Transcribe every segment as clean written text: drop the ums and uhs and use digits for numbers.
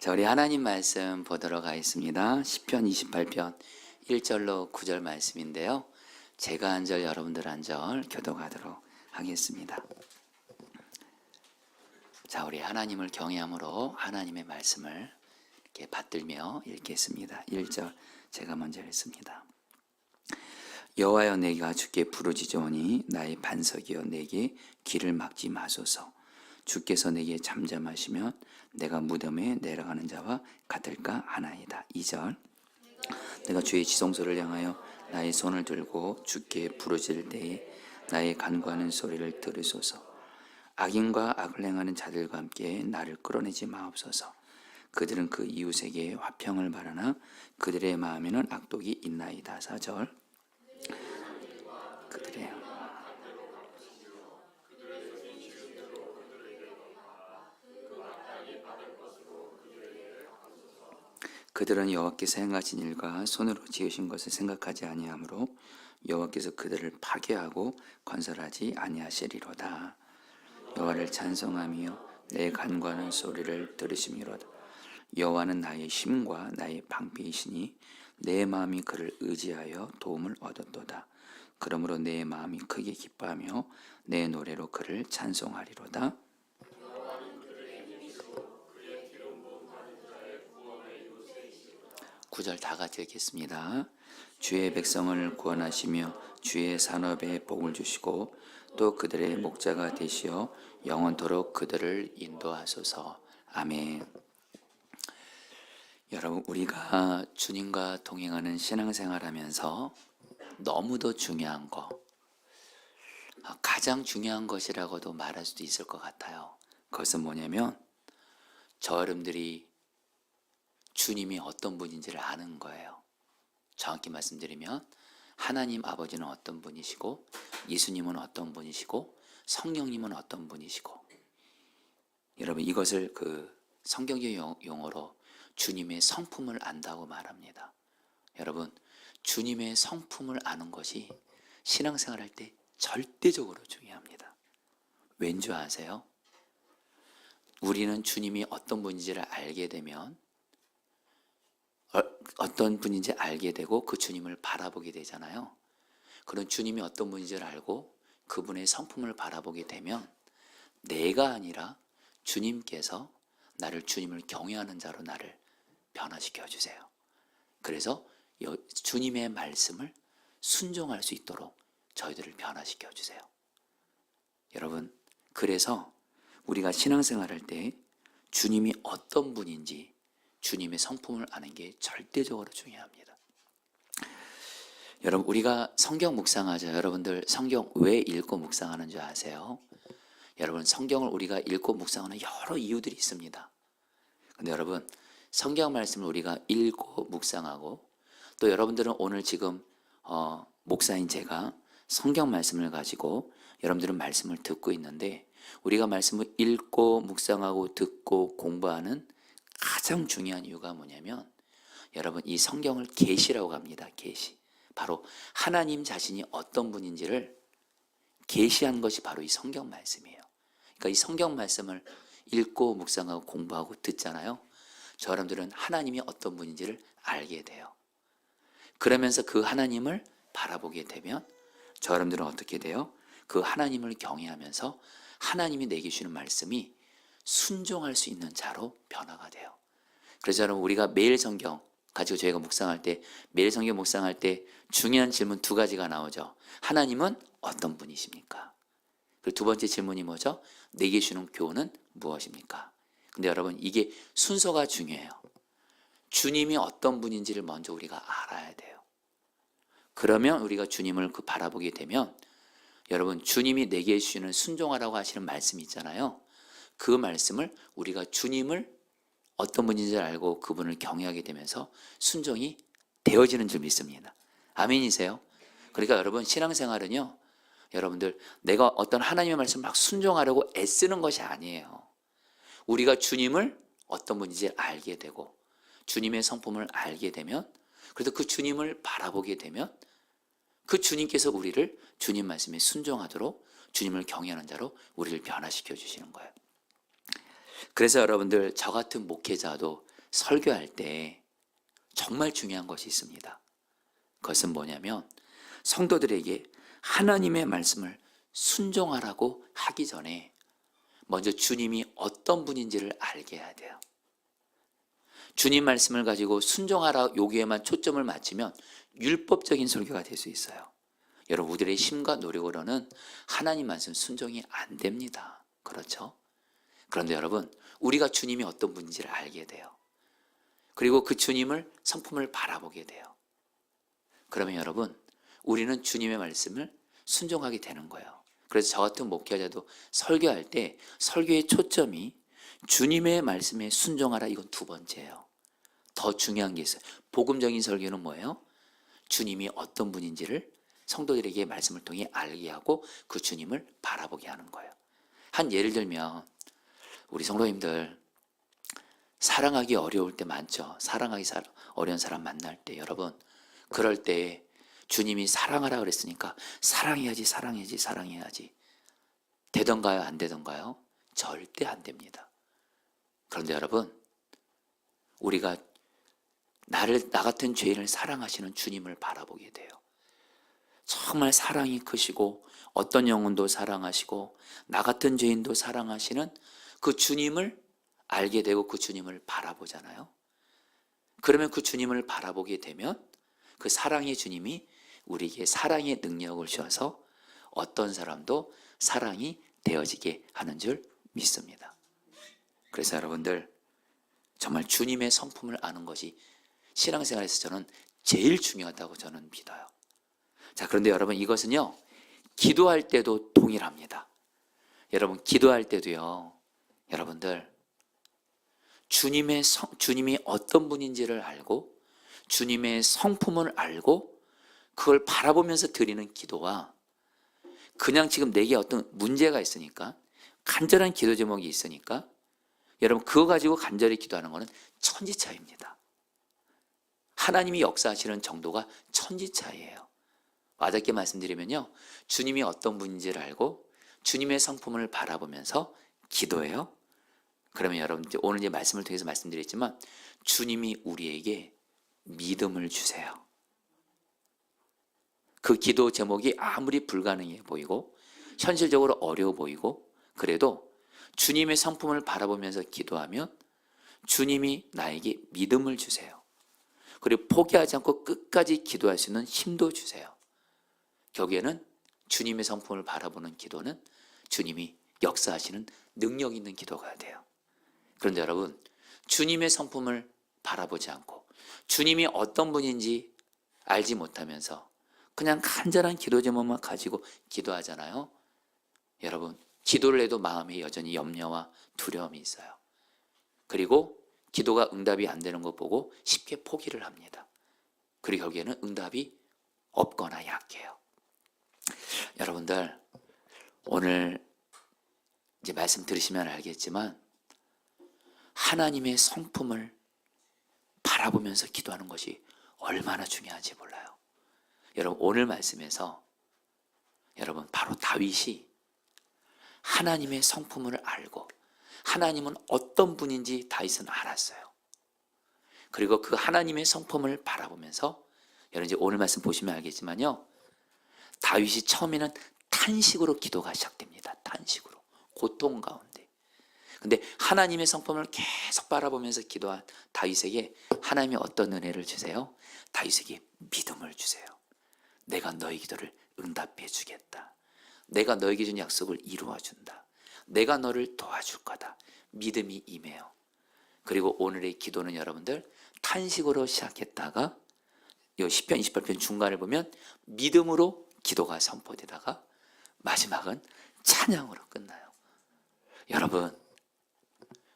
자, 우리 하나님 말씀 보도록 하겠습니다. 시편 28편 1절로 9절 말씀인데요. 제가 한 절, 여러분들 한 절 교독하도록 하겠습니다. 자, 우리 하나님을 경외함으로 하나님의 말씀을 이렇게 받들며 읽겠습니다. 1절 제가 먼저 읽습니다. 여호와여, 내가 주께 부르짖으오니 나의 반석이여 내게 길을 막지 마소서. 주께서 내게 잠잠하시면 내가 무덤에 내려가는 자와 같을까 하나이다. 2절 내가 주의 지성소를 향하여 나의 손을 들고 주께 부르짖을 때에 나의 간구하는 소리를 들으소서. 악인과 악을 행하는 자들과 함께 나를 끌어내지 마옵소서. 그들은 그 이웃에게 화평을 바라나 그들의 마음에는 악독이 있나이다. 4절 그들은 여호와께서 행하신 일과 손으로 지으신 것을 생각하지 아니하므로 여호와께서 그들을 파괴하고 건설하지 아니하시리로다. 여호와를 찬송하며 내 간구하는 소리를 들으심이로다. 여호와는 나의 힘과 나의 방패이시니 내 마음이 그를 의지하여 도움을 얻었도다. 그러므로 내 마음이 크게 기뻐하며 내 노래로 그를 찬송하리로다. 9절 다 같이 읽겠습니다. 주의 백성을 구원하시며 주의 산업에 복을 주시고 또 그들의 목자가 되시어 영원토록 그들을 인도하소서. 아멘. 여러분, 우리가 주님과 동행하는 신앙생활하면서 너무도 중요한 거, 가장 중요한 것이라고도 말할 수도 있을 것 같아요. 그것은 뭐냐면 저 여러분들이 주님이 어떤 분인지를 아는 거예요. 정확히 말씀드리면 하나님 아버지는 어떤 분이시고 예수님은 어떤 분이시고 성령님은 어떤 분이시고, 여러분 이것을 성경적 용어로 주님의 성품을 안다고 말합니다. 여러분, 주님의 성품을 아는 것이 신앙생활할 때 절대적으로 중요합니다. 왠 줄 아세요? 우리는 주님이 어떤 분인지를 알게 되면 어떤 분인지 알게 되고 그 주님을 바라보게 되잖아요. 그런 주님이 어떤 분인지를 알고 그분의 성품을 바라보게 되면 내가 아니라 주님께서 나를 주님을 경외하는 자로 나를 변화시켜 주세요. 그래서 주님의 말씀을 순종할 수 있도록 저희들을 변화시켜 주세요. 여러분, 그래서 우리가 신앙생활할 때 주님이 어떤 분인지 주님의 성품을 아는 게 절대적으로 중요합니다. 여러분, 우리가 성경 묵상하죠. 여러분들 성경 왜 읽고 묵상하는 줄 아세요? 여러분, 성경을 우리가 읽고 묵상하는 여러 이유들이 있습니다. 근데 여러분, 성경 말씀을 우리가 읽고 묵상하고 또 여러분들은 오늘 지금 목사인 제가 성경 말씀을 가지고 여러분들은 말씀을 듣고 있는데, 우리가 말씀을 읽고 묵상하고 듣고 공부하는 가장 중요한 이유가 뭐냐면 여러분, 이 성경을 계시라고 합니다. 계시. 바로 하나님 자신이 어떤 분인지를 계시한 것이 바로 이 성경 말씀이에요. 그러니까 이 성경 말씀을 읽고 묵상하고 공부하고 듣잖아요. 저 여러분들은 하나님이 어떤 분인지를 알게 돼요. 그러면서 그 하나님을 바라보게 되면 저 여러분들은 어떻게 돼요? 그 하나님을 경외하면서 하나님이 내게 주시는 말씀이 순종할 수 있는 자로 변화가 돼요. 그래서 여러분, 우리가 매일 성경 가지고 저희가 묵상할 때, 매일 성경 묵상할 때 중요한 질문 두 가지가 나오죠. 하나님은 어떤 분이십니까? 그리고 두 번째 질문이 뭐죠? 내게 주는 교훈은 무엇입니까? 근데 여러분, 이게 순서가 중요해요. 주님이 어떤 분인지를 먼저 우리가 알아야 돼요. 그러면 우리가 주님을 바라보게 되면 여러분, 주님이 내게 주시는 순종하라고 하시는 말씀이 있잖아요. 그 말씀을 우리가 주님을 어떤 분인지 알고 그분을 경외하게 되면서 순종이 되어지는 줄 믿습니다. 아멘이세요? 그러니까 여러분, 신앙생활은요, 여러분들 내가 어떤 하나님의 말씀을 막 순종하려고 애쓰는 것이 아니에요. 우리가 주님을 어떤 분인지 알게 되고 주님의 성품을 알게 되면, 그래도 그 주님을 바라보게 되면 그 주님께서 우리를 주님 말씀에 순종하도록 주님을 경외하는 자로 우리를 변화시켜 주시는 거예요. 그래서 여러분들, 저 같은 목회자도 설교할 때 정말 중요한 것이 있습니다. 그것은 뭐냐면 성도들에게 하나님의 말씀을 순종하라고 하기 전에 먼저 주님이 어떤 분인지를 알게 해야 돼요. 주님 말씀을 가지고 순종하라 여기에만 초점을 맞추면 율법적인 설교가 될 수 있어요. 여러분, 우리들의 힘과 노력으로는 하나님 말씀 순종이 안 됩니다. 그렇죠? 그런데 여러분, 우리가 주님이 어떤 분인지를 알게 돼요. 그리고 그 주님을 성품을 바라보게 돼요. 그러면 여러분, 우리는 주님의 말씀을 순종하게 되는 거예요. 그래서 저 같은 목회자도 설교할 때 설교의 초점이 주님의 말씀에 순종하라, 이건 두 번째예요. 더 중요한 게 있어요. 복음적인 설교는 뭐예요? 주님이 어떤 분인지를 성도들에게 말씀을 통해 알게 하고 그 주님을 바라보게 하는 거예요. 한 예를 들면 우리 성도님들 사랑하기 어려울 때 많죠. 사랑하기 어려운 사람 만날 때 여러분, 그럴 때 주님이 사랑하라 그랬으니까 사랑해야지 되던가요? 안 되던가요? 절대 안 됩니다. 그런데 여러분, 우리가 나 같은 죄인을 사랑하시는 주님을 바라보게 돼요. 정말 사랑이 크시고 어떤 영혼도 사랑하시고 나 같은 죄인도 사랑하시는 그 주님을 알게 되고 그 주님을 바라보잖아요. 그러면 그 주님을 바라보게 되면 그 사랑의 주님이 우리에게 사랑의 능력을 주셔서 어떤 사람도 사랑이 되어지게 하는 줄 믿습니다. 그래서 여러분들 정말 주님의 성품을 아는 것이 신앙생활에서 저는 제일 중요하다고 저는 믿어요. 자, 그런데 여러분, 이것은요 기도할 때도 동일합니다. 여러분, 기도할 때도요, 여러분들 주님이 어떤 분인지를 알고 주님의 성품을 알고 그걸 바라보면서 드리는 기도와 그냥 지금 내게 어떤 문제가 있으니까 간절한 기도 제목이 있으니까 여러분 그거 가지고 간절히 기도하는 것은 천지차이입니다. 하나님이 역사하시는 정도가 천지차이예요. 와닿게 말씀드리면요, 주님이 어떤 분인지를 알고 주님의 성품을 바라보면서 기도해요. 그러면 여러분, 오늘 이제 말씀을 통해서 말씀드렸지만 주님이 우리에게 믿음을 주세요. 그 기도 제목이 아무리 불가능해 보이고 현실적으로 어려워 보이고 그래도 주님의 성품을 바라보면서 기도하면 주님이 나에게 믿음을 주세요. 그리고 포기하지 않고 끝까지 기도할 수 있는 힘도 주세요. 결국에는 주님의 성품을 바라보는 기도는 주님이 역사하시는 능력 있는 기도가 돼요. 그런데 여러분, 주님의 성품을 바라보지 않고 주님이 어떤 분인지 알지 못하면서 그냥 간절한 기도 제목만 가지고 기도하잖아요. 여러분, 기도를 해도 마음에 여전히 염려와 두려움이 있어요. 그리고 기도가 응답이 안 되는 거 보고 쉽게 포기를 합니다. 그리고 결국에는 응답이 없거나 약해요. 여러분들, 오늘 이제 말씀 들으시면 알겠지만 하나님의 성품을 바라보면서 기도하는 것이 얼마나 중요한지 몰라요. 여러분, 오늘 말씀에서 여러분 바로 다윗이 하나님의 성품을 알고 하나님은 어떤 분인지 다윗은 알았어요. 그리고 그 하나님의 성품을 바라보면서 여러분 이제 오늘 말씀 보시면 알겠지만요, 다윗이 처음에는 탄식으로 기도가 시작됩니다. 탄식으로, 고통 가운데. 근데 하나님의 성품을 계속 바라보면서 기도한 다윗에게 하나님이 어떤 은혜를 주세요? 다윗에게 믿음을 주세요. 내가 너희 기도를 응답해 주겠다. 내가 너에게 준 약속을 이루어 준다. 내가 너를 도와줄 거다. 믿음이 임해요. 그리고 오늘의 기도는 여러분들 탄식으로 시작했다가 시편 28편 중간을 보면 믿음으로 기도가 선포되다가 마지막은 찬양으로 끝나요.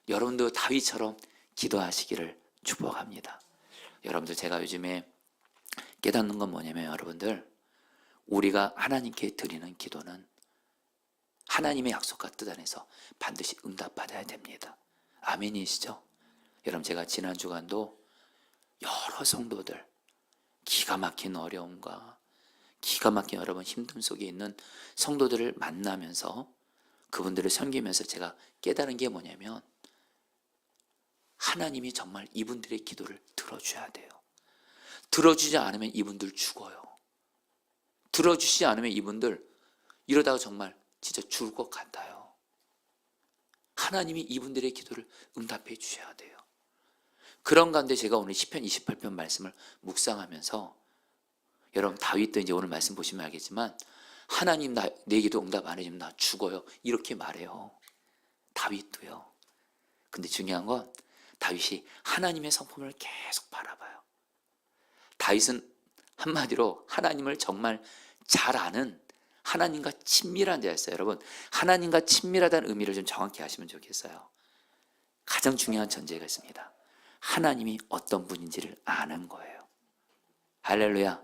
여러분도 다윗처럼 기도하시기를 축복합니다. 여러분들, 제가 요즘에 깨닫는 건 뭐냐면 여러분들, 우리가 하나님께 드리는 기도는 하나님의 약속과 뜻 안에서 반드시 응답받아야 됩니다. 아멘이시죠? 여러분, 제가 지난 주간도 여러 성도들 기가 막힌 어려움과 기가 막힌 여러분 힘듦 속에 있는 성도들을 만나면서 그분들을 섬기면서 제가 깨달은 게 뭐냐면 하나님이 정말 이분들의 기도를 들어줘야 돼요. 들어주지 않으면 이분들 죽어요. 들어주시지 않으면 이분들 이러다가 정말 진짜 죽을 것 같아요. 하나님이 이분들의 기도를 응답해 주셔야 돼요. 그런 가운데 제가 오늘 시편 28편 말씀을 묵상하면서, 여러분 다윗도 이제 오늘 말씀 보시면 알겠지만 하나님 내 기도 응답 안 해주면 나 죽어요, 이렇게 말해요. 다윗도요. 근데 중요한 건 다윗이 하나님의 성품을 계속 바라봐요. 다윗은 한마디로 하나님을 정말 잘 아는, 하나님과 친밀한 자였어요. 여러분, 하나님과 친밀하다는 의미를 좀 정확히 아시면 좋겠어요. 가장 중요한 전제가 있습니다. 하나님이 어떤 분인지를 아는 거예요. 할렐루야.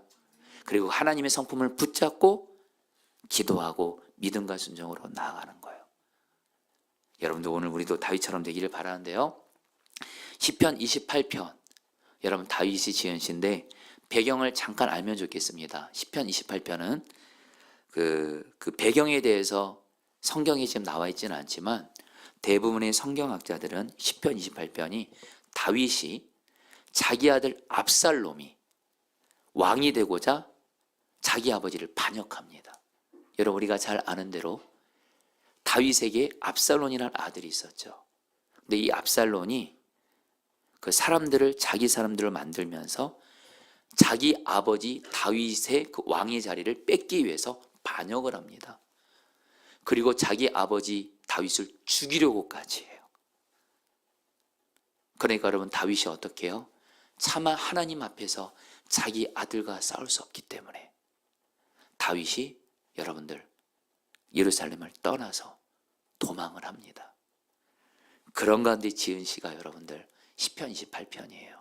그리고 하나님의 성품을 붙잡고 기도하고 믿음과 순종으로 나아가는 거예요. 여러분들 오늘 우리도 다윗처럼 되기를 바라는데요. 시편 28편, 여러분 다윗이 지은 시인데 배경을 잠깐 알면 좋겠습니다. 시편 28편은 그 배경에 대해서 성경에 지금 나와 있지는 않지만 대부분의 성경학자들은 시편 28편이 다윗이 자기 아들 압살롬이 왕이 되고자 자기 아버지를 반역합니다. 여러분 우리가 잘 아는 대로 다윗에게 압살롬이라는 아들이 있었죠. 근데 이 압살롬이 그 사람들을, 자기 사람들을 만들면서 자기 아버지 다윗의 그 왕의 자리를 뺏기 위해서 반역을 합니다. 그리고 자기 아버지 다윗을 죽이려고까지 해요. 그러니까 여러분 다윗이 어떻게 해요? 차마 하나님 앞에서 자기 아들과 싸울 수 없기 때문에 다윗이 여러분들 예루살렘을 떠나서 도망을 합니다. 그런 가운데 지은 시가 여러분들 시편 28편이에요.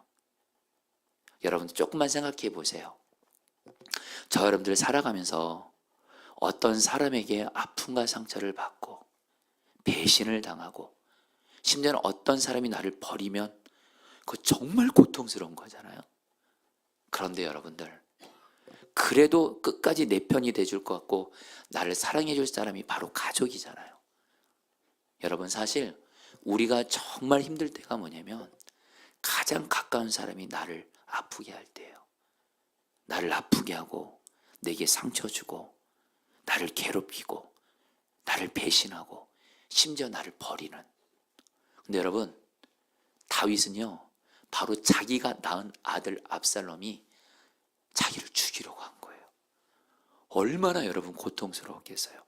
여러분들 조금만 생각해 보세요. 저 여러분들 살아가면서 어떤 사람에게 아픔과 상처를 받고 배신을 당하고 심지어는 어떤 사람이 나를 버리면 그거 정말 고통스러운 거잖아요. 그런데 여러분들 그래도 끝까지 내 편이 돼줄 것 같고 나를 사랑해 줄 사람이 바로 가족이잖아요. 여러분 사실 우리가 정말 힘들 때가 뭐냐면 가장 가까운 사람이 나를 아프게 할 때예요. 나를 아프게 하고 내게 상처 주고 나를 괴롭히고 나를 배신하고 심지어 나를 버리는. 근데 여러분 다윗은요 바로 자기가 낳은 아들 압살롬이 자기를 죽이려고 한 거예요. 얼마나 여러분 고통스러웠겠어요.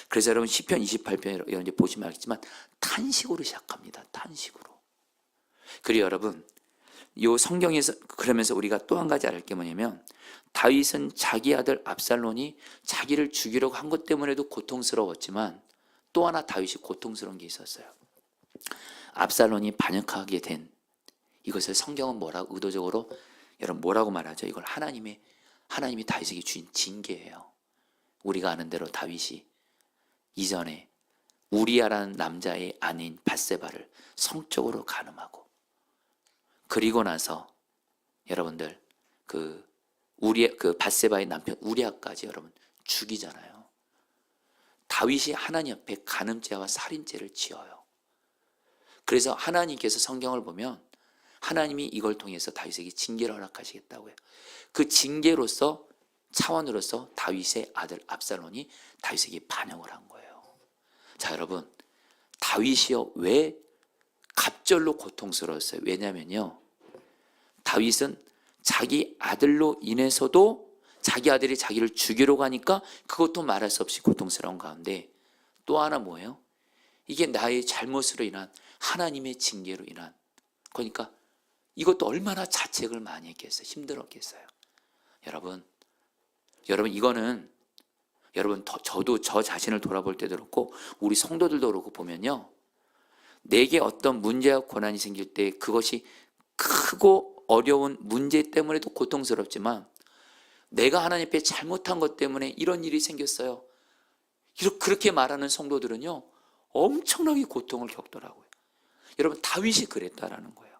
그래서 여러분 시편 28편 이제 보시면 알겠지만 탄식으로 시작합니다. 탄식으로. 그리고 여러분 이 성경에서 그러면서 우리가 또 한 가지 알 게 뭐냐면 다윗은 자기 아들 압살롬이 자기를 죽이려고 한 것 때문에도 고통스러웠지만 또 하나 다윗이 고통스러운 게 있었어요. 압살롬이 반역하게 된 이것을 성경은 뭐라고 의도적으로 여러분 뭐라고 말하죠? 이걸 하나님이 다윗에게 주신 징계예요. 우리가 아는 대로 다윗이 이전에 우리아라는 남자의 아내인 밧세바를 성적으로 간음하고 그리고 나서 여러분들 그 밧세바의 남편 우리아까지 여러분 죽이잖아요. 다윗이 하나님 앞에 간음죄와 살인죄를 지어요. 그래서 하나님께서 성경을 보면 하나님이 이걸 통해서 다윗에게 징계를 허락하시겠다고요. 그 징계로서 차원으로서 다윗의 아들 압살롬이 다윗에게 반역을 한 거예요. 자 여러분 다윗이요 왜 갑절로 고통스러웠어요? 왜냐면요 다윗은 자기 아들로 인해서도 자기 아들이 자기를 죽이려고 하니까 그것도 말할 수 없이 고통스러운 가운데 또 하나 뭐예요? 이게 나의 잘못으로 인한 하나님의 징계로 인한 그러니까 이것도 얼마나 자책을 많이 했겠어요. 힘들었겠어요. 여러분 이거는 여러분 저도 저 자신을 돌아볼 때도 그렇고 우리 성도들도 그렇고 보면요 내게 어떤 문제와 고난이 생길 때 그것이 크고 어려운 문제 때문에도 고통스럽지만 내가 하나님 앞에 잘못한 것 때문에 이런 일이 생겼어요. 그렇게 말하는 성도들은요 엄청나게 고통을 겪더라고요. 여러분 다윗이 그랬다라는 거예요.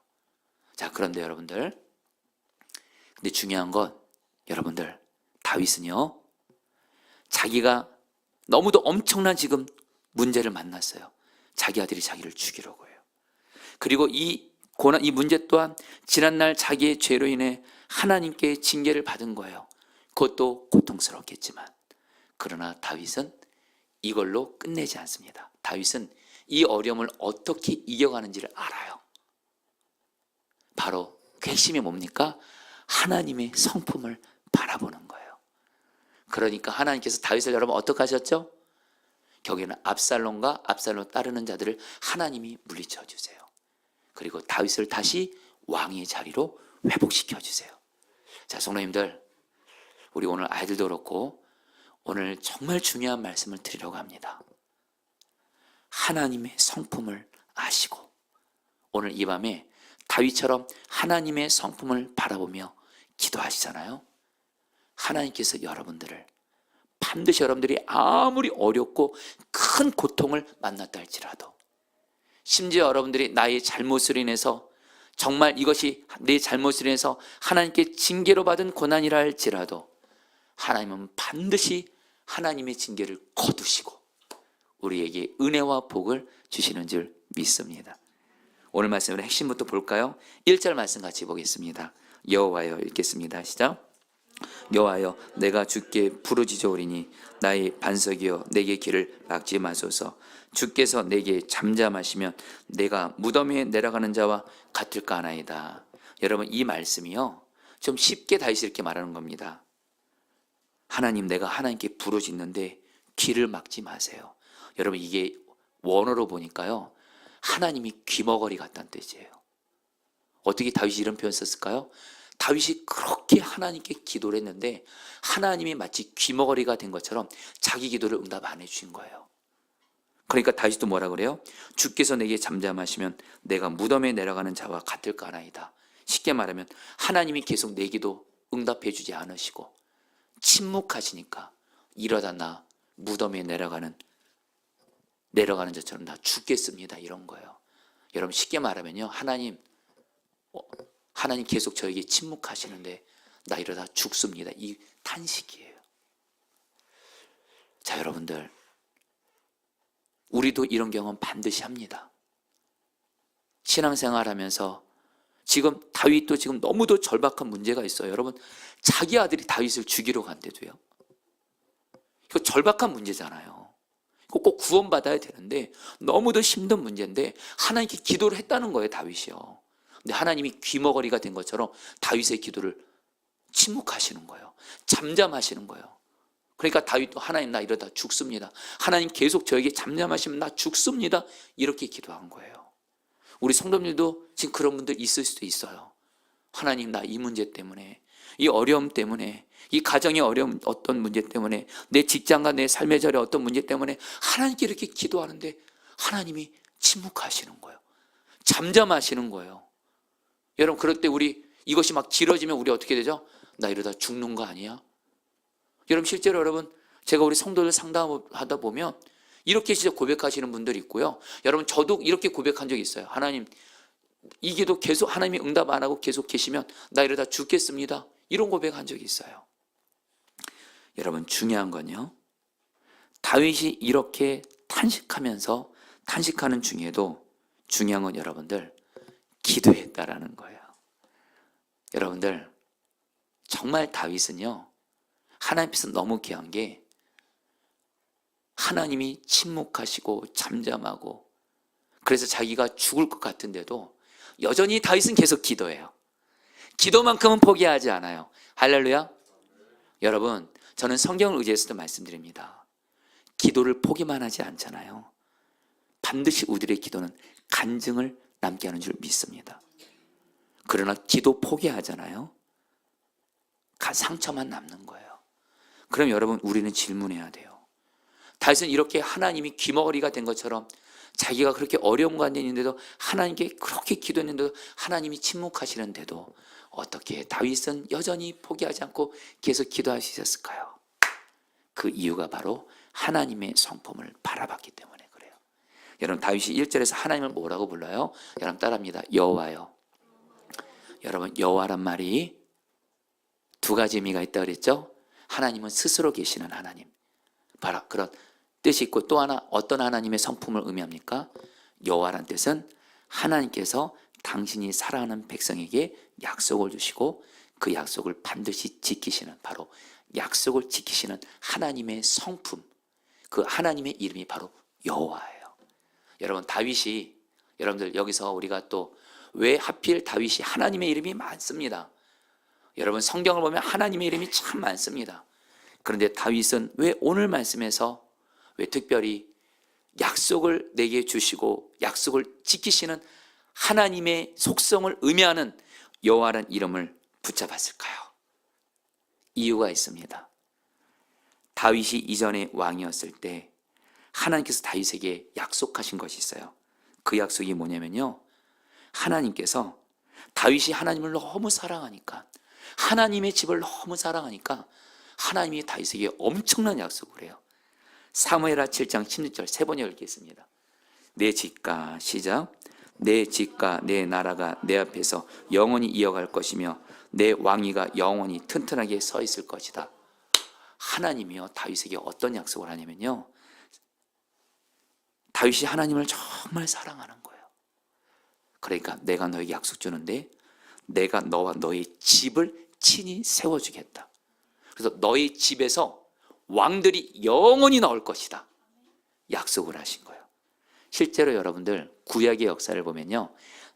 자 그런데 여러분들 근데 중요한 건 여러분들 다윗은요 자기가 너무도 엄청난 지금 문제를 만났어요. 자기 아들이 자기를 죽이려고 해요. 그리고 이 이 문제 또한 지난날 자기의 죄로 인해 하나님께 징계를 받은 거예요. 그것도 고통스럽겠지만, 그러나 다윗은 이걸로 끝내지 않습니다. 다윗은 이 어려움을 어떻게 이겨가는지를 알아요. 바로 그 핵심이 뭡니까? 하나님의 성품을 바라보는 거예요. 그러니까 하나님께서 다윗을 여러분 어떻게 하셨죠? 거기는 압살롬과 압살롬 따르는 자들을 하나님이 물리쳐 주세요. 그리고 다윗을 다시 왕의 자리로 회복시켜 주세요. 자, 성도님들, 우리 오늘 아이들도 그렇고 오늘 정말 중요한 말씀을 드리려고 합니다. 하나님의 성품을 아시고 오늘 이 밤에 다윗처럼 하나님의 성품을 바라보며 기도하시잖아요. 하나님께서 여러분들을 반드시 여러분들이 아무리 어렵고 큰 고통을 만났다 할지라도, 심지어 여러분들이 나의 잘못으로 인해서 정말 이것이 내 잘못으로 인해서 하나님께 징계로 받은 고난이라 할지라도 하나님은 반드시 하나님의 징계를 거두시고 우리에게 은혜와 복을 주시는 줄 믿습니다. 오늘 말씀의 핵심부터 볼까요? 1절 말씀 같이 보겠습니다. 여호와여, 읽겠습니다. 시작. 여호와여, 내가 주께 부르짖어오리니 나의 반석이여 내게 길을 막지 마소서. 주께서 내게 잠잠하시면 내가 무덤에 내려가는 자와 같을까 하나이다. 여러분, 이 말씀이요 좀 쉽게 다윗이 이렇게 말하는 겁니다. 하나님, 내가 하나님께 부르짖는데 귀를 막지 마세요. 여러분, 이게 원어로 보니까요 하나님이 귀머거리 같다는 뜻이에요. 어떻게 다윗이 이런 표현 썼을까요? 다윗이 그렇게 하나님께 기도를 했는데 하나님이 마치 귀머거리가 된 것처럼 자기 기도를 응답 안 해주신 거예요. 그러니까 다윗도 뭐라 그래요? 주께서 내게 잠잠하시면 내가 무덤에 내려가는 자와 같을까 하나이다. 쉽게 말하면 하나님이 계속 내 기도 응답해 주지 않으시고 침묵하시니까 이러다 나 무덤에 내려가는 자처럼 나 죽겠습니다, 이런 거예요. 여러분, 쉽게 말하면요 하나님 계속 저에게 침묵하시는데 나 이러다 죽습니다, 이 탄식이에요. 자, 여러분들, 우리도 이런 경험 반드시 합니다. 신앙생활하면서 지금 다윗도 지금 너무도 절박한 문제가 있어요. 여러분, 자기 아들이 다윗을 죽이러 간대도요. 이거 절박한 문제잖아요. 이거 꼭 구원받아야 되는데 너무도 힘든 문제인데 하나님께 기도를 했다는 거예요, 다윗이요. 근데 하나님이 귀머거리가 된 것처럼 다윗의 기도를 침묵하시는 거예요. 잠잠하시는 거예요. 그러니까 다윗도 하나님, 나 이러다 죽습니다. 하나님 계속 저에게 잠잠하시면 나 죽습니다, 이렇게 기도한 거예요. 우리 성도님들도 지금 그런 분들 있을 수도 있어요. 하나님, 나 이 문제 때문에, 이 어려움 때문에, 이 가정의 어려움 어떤 문제 때문에, 내 직장과 내 삶의 자리 어떤 문제 때문에 하나님께 이렇게 기도하는데 하나님이 침묵하시는 거예요. 잠잠하시는 거예요. 여러분, 그럴 때 우리 이것이 막 길어지면 우리 어떻게 되죠? 나 이러다 죽는 거 아니야? 여러분, 실제로 여러분, 제가 우리 성도들 상담하다 보면 이렇게 진짜 고백하시는 분들이 있고요. 여러분, 저도 이렇게 고백한 적이 있어요. 하나님, 이 기도 계속 하나님이 응답 안 하고 계속 계시면 나 이러다 죽겠습니다, 이런 고백한 적이 있어요. 여러분, 중요한 건요, 다윗이 이렇게 탄식하는 중에도 중요한 건 여러분들 기도했다라는 거예요. 여러분들, 정말 다윗은요 하나님께서 너무 귀한 게 하나님이 침묵하시고 잠잠하고 그래서 자기가 죽을 것 같은데도 여전히 다윗은 계속 기도해요. 기도만큼은 포기하지 않아요. 할렐루야. 여러분, 저는 성경을 의지해서도 말씀드립니다. 기도를 포기만 하지 않잖아요. 반드시 우리의 기도는 간증을 남게 하는 줄 믿습니다. 그러나 기도 포기하잖아요. 상처만 남는 거예요. 그럼 여러분, 우리는 질문해야 돼요. 다윗은 이렇게 하나님이 귀머거리가 된 것처럼 자기가 그렇게 어려운 관계에 있는데도 하나님께 그렇게 기도했는데도 하나님이 침묵하시는데도 어떻게 다윗은 여전히 포기하지 않고 계속 기도할 수 있었을까요? 그 이유가 바로 하나님의 성품을 바라봤기 때문에 그래요. 여러분, 다윗이 1절에서 하나님을 뭐라고 불러요? 여러분 따라합니다. 여호와요. 여러분, 여호와란 말이 두 가지 의미가 있다고 그랬죠? 하나님은 스스로 계시는 하나님, 바로 그런 뜻이 있고, 또 하나 어떤 하나님의 성품을 의미합니까? 여호와란 뜻은 하나님께서 당신이 사랑하는 백성에게 약속을 주시고 그 약속을 반드시 지키시는, 바로 약속을 지키시는 하나님의 성품, 그 하나님의 이름이 바로 여호와예요. 여러분, 다윗이, 여러분들 여기서 우리가 또 왜 하필 다윗이 하나님의 이름이 많습니다. 여러분, 성경을 보면 하나님의 이름이 참 많습니다. 그런데 다윗은 왜 오늘 말씀에서 왜 특별히 약속을 내게 주시고 약속을 지키시는 하나님의 속성을 의미하는 여호와라는 이름을 붙잡았을까요? 이유가 있습니다. 다윗이 이전에 왕이었을 때 하나님께서 다윗에게 약속하신 것이 있어요. 그 약속이 뭐냐면요, 하나님께서 다윗이 하나님을 너무 사랑하니까, 하나님의 집을 너무 사랑하니까 하나님이 다윗에게 엄청난 약속을 해요. 사무엘하 7장 16절 세 번에 읽겠습니다. 내 집과, 시작, 내 집과 내 나라가 내 앞에서 영원히 이어갈 것이며 내 왕위가 영원히 튼튼하게 서 있을 것이다. 하나님이요, 다윗에게 어떤 약속을 하냐면요, 다윗이 하나님을 정말 사랑하는 거예요. 그러니까 내가 너에게 약속 주는데 내가 너와 너의 집을 친히 세워주겠다. 그래서 너의 집에서 왕들이 영원히 나올 것이다. 약속을 하신 거예요. 실제로 여러분들 구약의 역사를 보면요,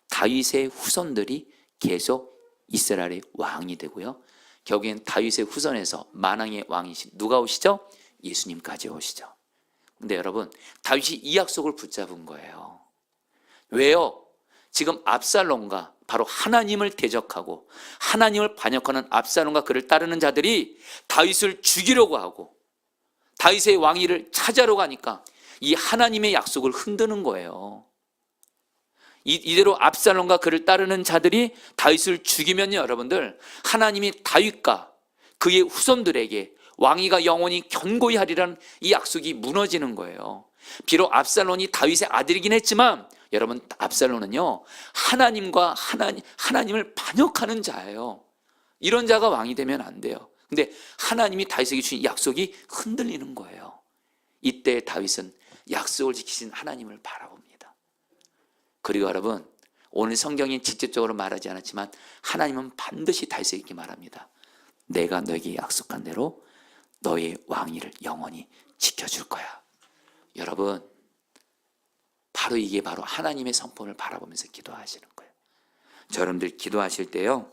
다윗의 후손들이 계속 이스라엘의 왕이 되고요, 결국엔 다윗의 후손에서 만왕의 왕이신 누가 오시죠? 예수님까지 오시죠. 근데 여러분, 다윗이 이 약속을 붙잡은 거예요. 왜요? 지금 압살롬과 바로 하나님을 대적하고 하나님을 반역하는 압살롬과 그를 따르는 자들이 다윗을 죽이려고 하고 다윗의 왕위를 차지하려고 하니까 이 하나님의 약속을 흔드는 거예요. 이대로 압살롬과 그를 따르는 자들이 다윗을 죽이면요, 여러분들, 하나님이 다윗과 그의 후손들에게 왕위가 영원히 견고히 하리라는 이 약속이 무너지는 거예요. 비록 압살롬이 다윗의 아들이긴 했지만 여러분, 압살롬은요, 하나님과 하나님을 반역하는 자예요. 이런 자가 왕이 되면 안 돼요. 근데 하나님이 다윗에게 주신 약속이 흔들리는 거예요. 이때 다윗은 약속을 지키신 하나님을 바라봅니다. 그리고 여러분, 오늘 성경이 직접적으로 말하지 않았지만 하나님은 반드시 다윗에게 말합니다. 내가 너에게 약속한 대로 너의 왕위를 영원히 지켜줄 거야. 여러분, 바로 이게 바로 하나님의 성품을 바라보면서 기도하시는 거예요. 여러분들 기도하실 때요,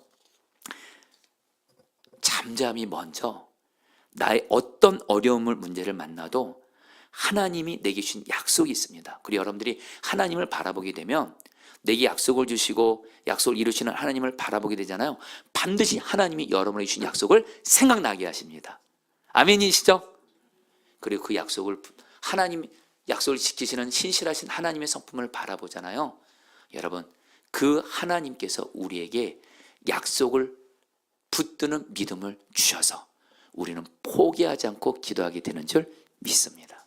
잠잠히 먼저 나의 어떤 어려움을 문제를 만나도 하나님이 내게 주신 약속이 있습니다. 그리고 여러분들이 하나님을 바라보게 되면 내게 약속을 주시고 약속을 이루시는 하나님을 바라보게 되잖아요. 반드시 하나님이 여러분에게 주신 약속을 생각나게 하십니다. 아멘이시죠? 그리고 그 약속을 약속을 지키시는 신실하신 하나님의 성품을 바라보잖아요. 여러분, 그 하나님께서 우리에게 약속을 붙드는 믿음을 주셔서 우리는 포기하지 않고 기도하게 되는 줄 믿습니다.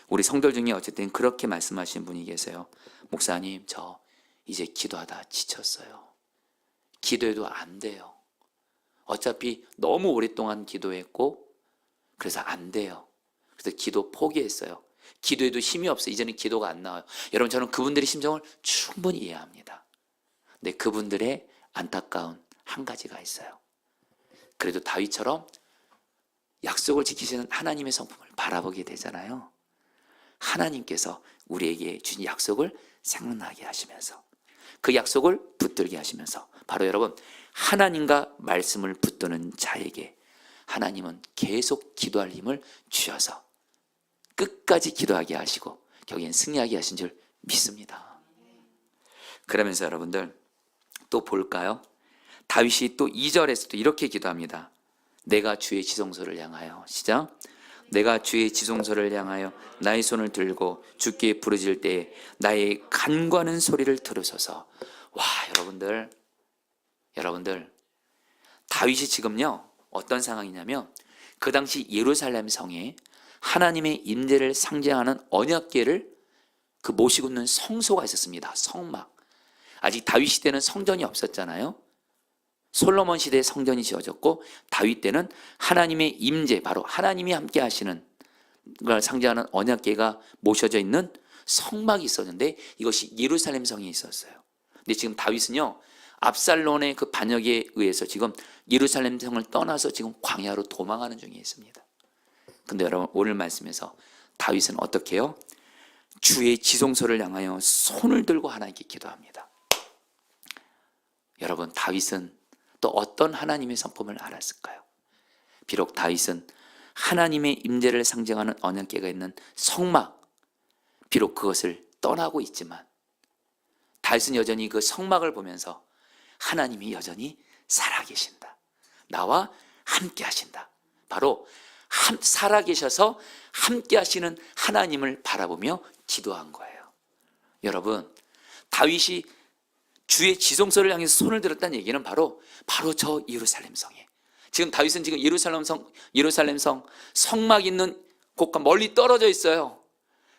우리 성도들 중에 어쨌든 그렇게 말씀하신 분이 계세요. 목사님, 저 이제 기도하다 지쳤어요. 기도해도 안 돼요. 어차피 너무 오랫동안 기도했고 그래서 안 돼요. 그래서 기도 포기했어요. 기도해도 힘이 없어요. 이제는 기도가 안 나와요. 여러분, 저는 그분들의 심정을 충분히 이해합니다. 근데 그분들의 안타까운 한 가지가 있어요. 그래도 다윗처럼 약속을 지키시는 하나님의 성품을 바라보게 되잖아요. 하나님께서 우리에게 주신 약속을 생각나게 하시면서 그 약속을 붙들게 하시면서 바로 여러분, 하나님과 말씀을 붙드는 자에게 하나님은 계속 기도할 힘을 주셔서 끝까지 기도하게 하시고 결국엔 승리하게 하신 줄 믿습니다. 그러면서 여러분들 또 볼까요? 다윗이 또 2절에서도 이렇게 기도합니다. 내가 주의 지성소를 향하여, 시작, 내가 주의 지성소를 향하여 나의 손을 들고 주께 부르짖을 때에 나의 간과하는 소리를 들으소서. 와, 여러분들 다윗이 지금요 어떤 상황이냐면 그 당시 예루살렘 성에 하나님의 임재를 상징하는 언약궤를 모시고 있는 성소가 있었습니다. 성막. 아직 다윗 시대는 성전이 없었잖아요. 솔로몬 시대에 성전이 지어졌고 다윗 때는 하나님의 임재, 바로 하나님이 함께 하시는 걸 상징하는 언약궤가 모셔져 있는 성막이 있었는데 이것이 예루살렘 성에 있었어요. 근데 지금 다윗은요, 압살론의 그 반역에 의해서 지금 예루살렘 성을 떠나서 지금 광야로 도망하는 중에 있습니다. 근데 여러분, 오늘 말씀에서 다윗은 어떻게 해요? 주의 지성소를 향하여 손을 들고 하나님께 기도합니다. 여러분, 다윗은 또 어떤 하나님의 성품을 알았을까요? 비록 다윗은 하나님의 임재를 상징하는 언약궤가 있는 성막, 비록 그것을 떠나고 있지만 다윗은 여전히 그 성막을 보면서 하나님이 여전히 살아계신다, 나와 함께 하신다, 바로 살아계셔서 함께 하시는 하나님을 바라보며 기도한 거예요. 여러분, 다윗이 주의 지성소를 향해서 손을 들었다는 얘기는 바로 저 예루살렘 성에, 지금 다윗은 지금 예루살렘 성 성막 있는 곳과 멀리 떨어져 있어요.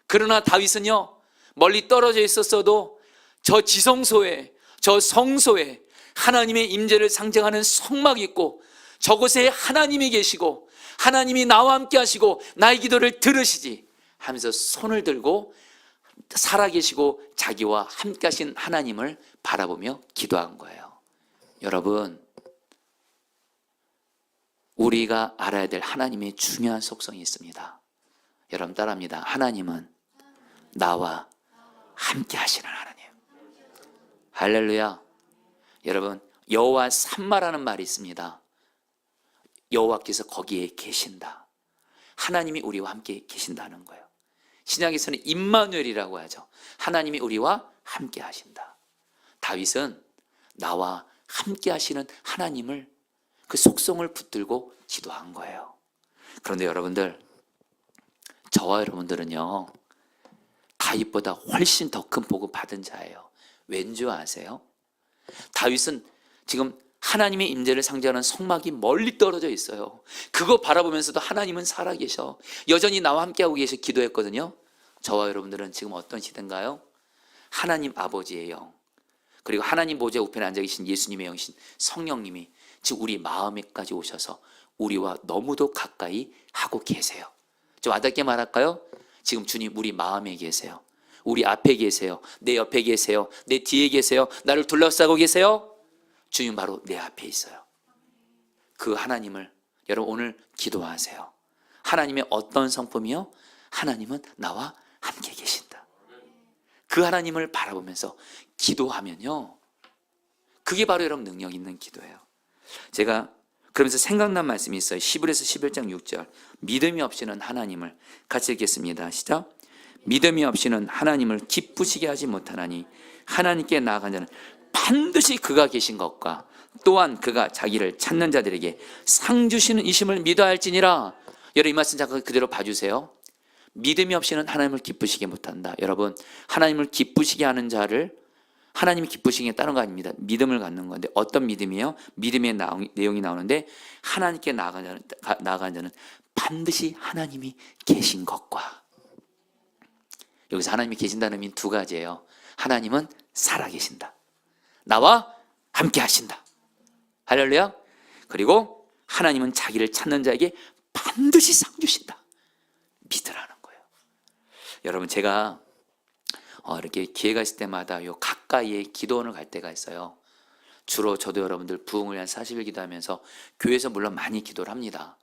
그러나 다윗은요, 멀리 떨어져 있었어도 저 지성소에, 저 성소에 하나님의 임재를 상징하는 성막이 있고 저곳에 하나님이 계시고 하나님이 나와 함께 하시고 나의 기도를 들으시지 하면서 손을 들고 살아계시고 자기와 함께 하신 하나님을 바라보며 기도한 거예요. 여러분, 우리가 알아야 될 하나님의 중요한 속성이 있습니다. 여러분 따라합니다. 하나님은 나와 함께 하시는 하나님. 할렐루야. 여러분, 여호와 삼마라는 말이 있습니다. 여호와께서 거기에 계신다. 하나님이 우리와 함께 계신다는 거예요. 신약에서는 임마누엘이라고 하죠. 하나님이 우리와 함께 하신다. 다윗은 나와 함께 하시는 하나님을, 그 속성을 붙들고 기도한 거예요. 그런데 여러분들, 저와 여러분들은요, 다윗보다 훨씬 더 큰 복을 받은 자예요. 왠지 아세요? 다윗은 지금 하나님의 임재를 상징하는 성막이 멀리 떨어져 있어요. 그거 바라보면서도 하나님은 살아계셔, 여전히 나와 함께하고 계셔 기도했거든요. 저와 여러분들은 지금 어떤 시대인가요? 하나님 아버지의 영, 그리고 하나님 보좌 우편에 앉아 계신 예수님의 영이신 성령님이 지금 우리 마음에까지 오셔서 우리와 너무도 가까이 하고 계세요. 좀 와닿게 말할까요? 지금 주님 우리 마음에 계세요. 우리 앞에 계세요. 내 옆에 계세요. 내 뒤에 계세요. 나를 둘러싸고 계세요. 주님 바로 내 앞에 있어요. 그 하나님을 여러분 오늘 기도하세요. 하나님의 어떤 성품이요? 하나님은 나와 함께 계신다. 그 하나님을 바라보면서 기도하면요, 그게 바로 여러분 능력 있는 기도예요. 제가 그러면서 생각난 말씀이 있어요. 히브리서 11장 6절, 믿음이 없이는 하나님을, 같이 읽겠습니다. 시작. 믿음이 없이는 하나님을 기쁘시게 하지 못하나니 하나님께 나아간 자는 반드시 그가 계신 것과 또한 그가 자기를 찾는 자들에게 상 주시는 이심을 믿어야 할지니라. 여러분, 이 말씀 잠깐 그대로 봐주세요. 믿음이 없이는 하나님을 기쁘시게 못한다. 여러분, 하나님을 기쁘시게 하는 자를 하나님이 기쁘시게 다른 거 아닙니다. 믿음을 갖는 건데 어떤 믿음이에요? 믿음의 내용이 나오는데 하나님께 나아간 자는 반드시 하나님이 계신 것과, 여기서 하나님이 계신다는 의미는 두 가지예요. 하나님은 살아계신다, 나와 함께 하신다. 할렐루야. 그리고 하나님은 자기를 찾는 자에게 반드시 상 주신다. 믿으라는 거예요. 여러분, 제가 이렇게 기회가 있을 때마다 요 가까이에 기도원을 갈 때가 있어요. 주로 저도 여러분들 부흥을 위한 40일 기도하면서 교회에서 물론 많이 기도를 합니다.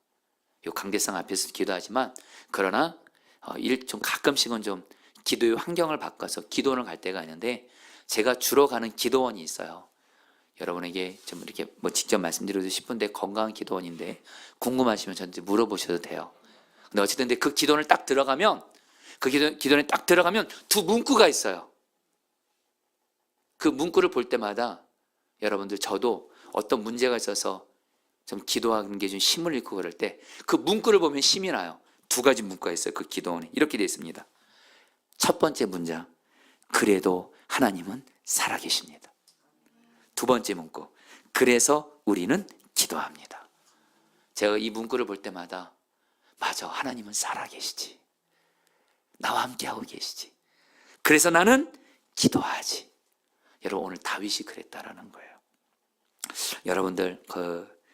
요 강대상 앞에서 기도하지만, 그러나 좀 가끔씩은 좀 기도의 환경을 바꿔서 기도원을 갈 때가 있는데, 제가 주로 가는 기도원이 있어요. 여러분에게 좀 이렇게 직접 말씀드리고 싶은데, 건강한 기도원인데 궁금하시면 저한테 물어보셔도 돼요. 근데 어쨌든 그 기도원을 딱 들어가면, 그 기도원에 딱 들어가면 두 문구가 있어요. 그 문구를 볼 때마다 여러분들, 저도 어떤 문제가 있어서 좀 기도하는 게 좀 힘을 잃고 그럴 때 그 문구를 보면 힘이 나요. 두 가지 문구가 있어요. 그 기도원에 이렇게 되어 있습니다. 첫 번째 문장, 그래도 하나님은 살아계십니다. 두 번째 문구, 그래서 우리는 기도합니다. 제가 이 문구를 볼 때마다, 맞아, 하나님은 살아계시지, 나와 함께하고 계시지, 그래서 나는 기도하지. 여러분, 오늘 다윗이 그랬다라는 거예요. 여러분들,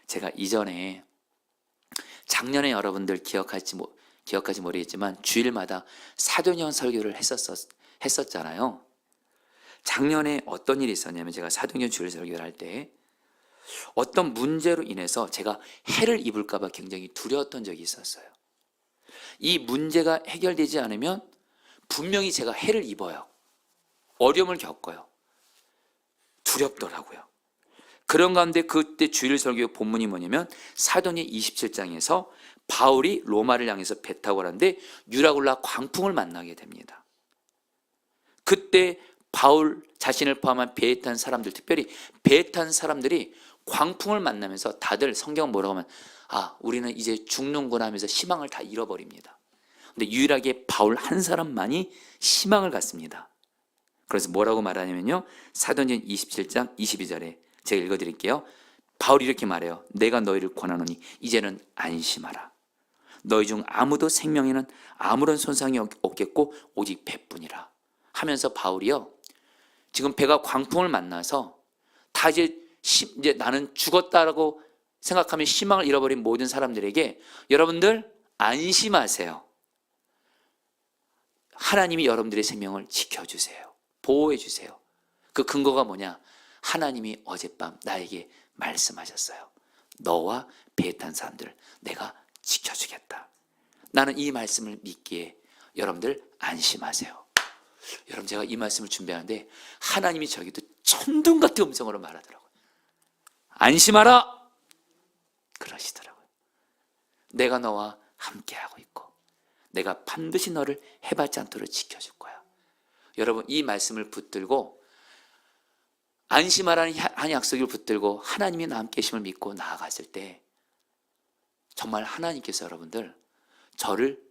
제가 이전에 작년에 여러분들 기억할지 모르겠지만 주일마다 사도년 설교를 했었잖아요. 작년에 어떤 일이 있었냐면 제가 사도행전 주일 설교를 할 때 어떤 문제로 인해서 제가 해를 입을까 봐 굉장히 두려웠던 적이 있었어요. 이 문제가 해결되지 않으면 분명히 제가 해를 입어요. 어려움을 겪어요. 두렵더라고요. 그런 가운데 그때 주일 설교 본문이 뭐냐면 사도행전 27장에서 바울이 로마를 향해서 배 타고 가는데 유라굴라 광풍을 만나게 됩니다. 그때 바울 자신을 포함한 배에 탄 사람들, 특별히 배에 탄 사람들이 광풍을 만나면서 다들 성경은 뭐라고 하면 우리는 이제 죽는구나 하면서 희망을 다 잃어버립니다. 근데 유일하게 바울 한 사람만이 희망을 갖습니다. 그래서 뭐라고 말하냐면요, 사도행전 27장 22절에 제가 읽어드릴게요. 바울이 이렇게 말해요. 내가 너희를 권하노니 이제는 안심하라. 너희 중 아무도 생명에는 아무런 손상이 없겠고 오직 배뿐이라 하면서 바울이요, 지금 배가 광풍을 만나서 다 이제 나는 죽었다라고 생각하며 희망을 잃어버린 모든 사람들에게 여러분들 안심하세요. 하나님이 여러분들의 생명을 지켜주세요. 보호해주세요. 그 근거가 뭐냐? 하나님이 어젯밤 나에게 말씀하셨어요. 너와 배에 탄 사람들 내가 지켜주겠다. 나는 이 말씀을 믿기에 여러분들 안심하세요. 여러분, 제가 이 말씀을 준비하는데 하나님이 저에게도 천둥 같은 음성으로 말하더라고요. 안심하라! 그러시더라고요. 내가 너와 함께하고 있고 내가 반드시 너를 해받지 않도록 지켜줄 거야. 여러분, 이 말씀을 붙들고 안심하라는 한 약속을 붙들고 하나님이 나와 함께 계심을 믿고 나아갔을 때 정말 하나님께서 여러분들 저를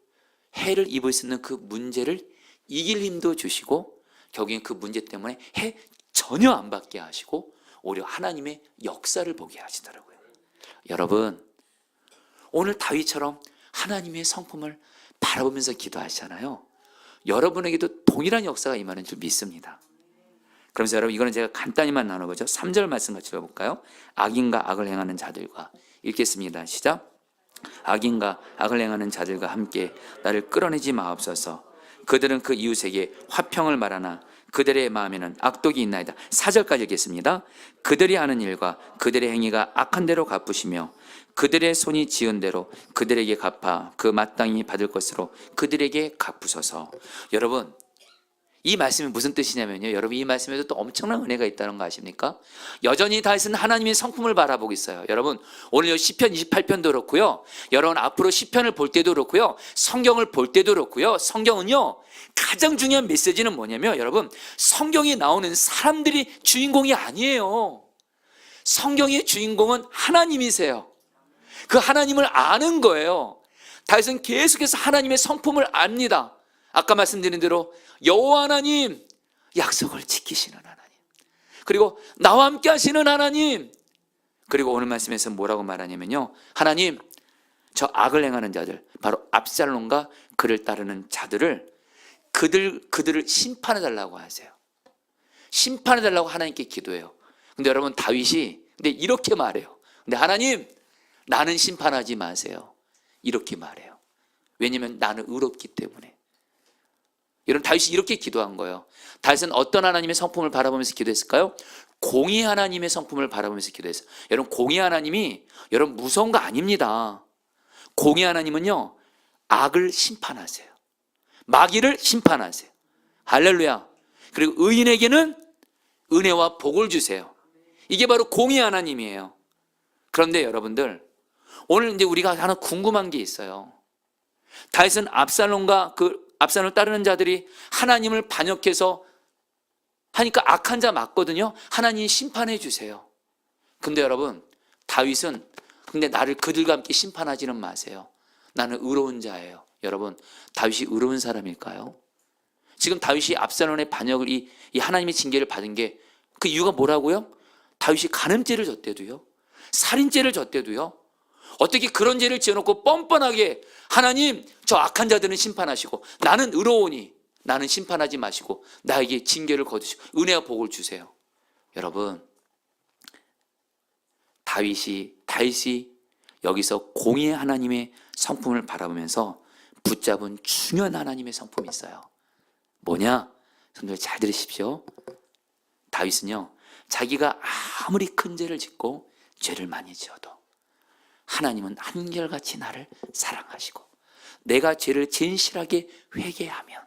해를 입을 수 있는 그 문제를 이길 힘도 주시고 결국엔 그 문제 때문에 해 전혀 안 받게 하시고 오히려 하나님의 역사를 보게 하시더라고요. 여러분, 오늘 다윗처럼 하나님의 성품을 바라보면서 기도하시잖아요. 여러분에게도 동일한 역사가 임하는 줄 믿습니다. 그러면서 여러분, 이거는 제가 간단히만 나눠보죠. 3절 말씀 같이 읽어볼까요? 악인과 악을 행하는 자들과, 읽겠습니다. 시작. 악인과 악을 행하는 자들과 함께 나를 끌어내지 마옵소서. 그들은 그 이웃에게 화평을 말하나 그들의 마음에는 악독이 있나이다. 4절까지 읽겠습니다. 그들이 하는 일과 그들의 행위가 악한 대로 갚으시며 그들의 손이 지은 대로 그들에게 갚아 그 마땅히 받을 것으로 그들에게 갚으소서. 여러분, 이 말씀이 무슨 뜻이냐면요, 여러분, 이 말씀에도 또 엄청난 은혜가 있다는 거 아십니까? 여전히 다윗은 하나님의 성품을 바라보고 있어요. 여러분, 오늘 시편 28편도 그렇고요, 여러분 앞으로 시편을 볼 때도 그렇고요, 성경을 볼 때도 그렇고요, 성경은요 가장 중요한 메시지는 뭐냐면 여러분, 성경에 나오는 사람들이 주인공이 아니에요. 성경의 주인공은 하나님이세요. 그 하나님을 아는 거예요. 다윗은 계속해서 하나님의 성품을 압니다. 아까 말씀드린 대로 여호와 하나님, 약속을 지키시는 하나님, 그리고 나와 함께 하시는 하나님, 그리고 오늘 말씀에서 뭐라고 말하냐면요, 하나님, 저 악을 행하는 자들, 바로 압살롬과 그를 따르는 자들을 그들을 심판해 달라고 하세요. 심판해 달라고 하나님께 기도해요. 근데 여러분, 다윗이 근데 이렇게 말해요. 근데 하나님, 나는 심판하지 마세요. 이렇게 말해요. 왜냐하면 나는 의롭기 때문에. 여러분, 다윗이 이렇게 기도한 거예요. 다윗은 어떤 하나님의 성품을 바라보면서 기도했을까요? 공의 하나님의 성품을 바라보면서 기도했어요. 여러분, 공의 하나님이 여러분 무서운 거 아닙니다. 공의 하나님은요, 악을 심판하세요. 마귀를 심판하세요. 할렐루야. 그리고 의인에게는 은혜와 복을 주세요. 이게 바로 공의 하나님이에요. 그런데 여러분들, 오늘 이제 우리가 하나 궁금한 게 있어요. 다윗은 압살롬과 압살롬을 따르는 자들이 하나님을 반역해서 하니까 악한 자 맞거든요. 하나님 심판해 주세요. 근데 여러분, 다윗은 근데 나를 그들과 함께 심판하지는 마세요. 나는 의로운 자예요. 여러분, 다윗이 의로운 사람일까요? 지금 다윗이 압살롬의 반역을 이 하나님의 징계를 받은 게 그 이유가 뭐라고요? 다윗이 간음죄를 졌대도요, 살인죄를 졌대도요. 어떻게 그런 죄를 지어놓고 뻔뻔하게 하나님, 저 악한 자들은 심판하시고 나는 의로우니 나는 심판하지 마시고 나에게 징계를 거두시고 은혜와 복을 주세요. 여러분, 다윗이 여기서 공의 하나님의 성품을 바라보면서 붙잡은 중요한 하나님의 성품이 있어요. 뭐냐? 성도들 잘 들으십시오. 다윗은요, 자기가 아무리 큰 죄를 짓고 죄를 많이 지어도 하나님은 한결같이 나를 사랑하시고 내가 죄를 진실하게 회개하면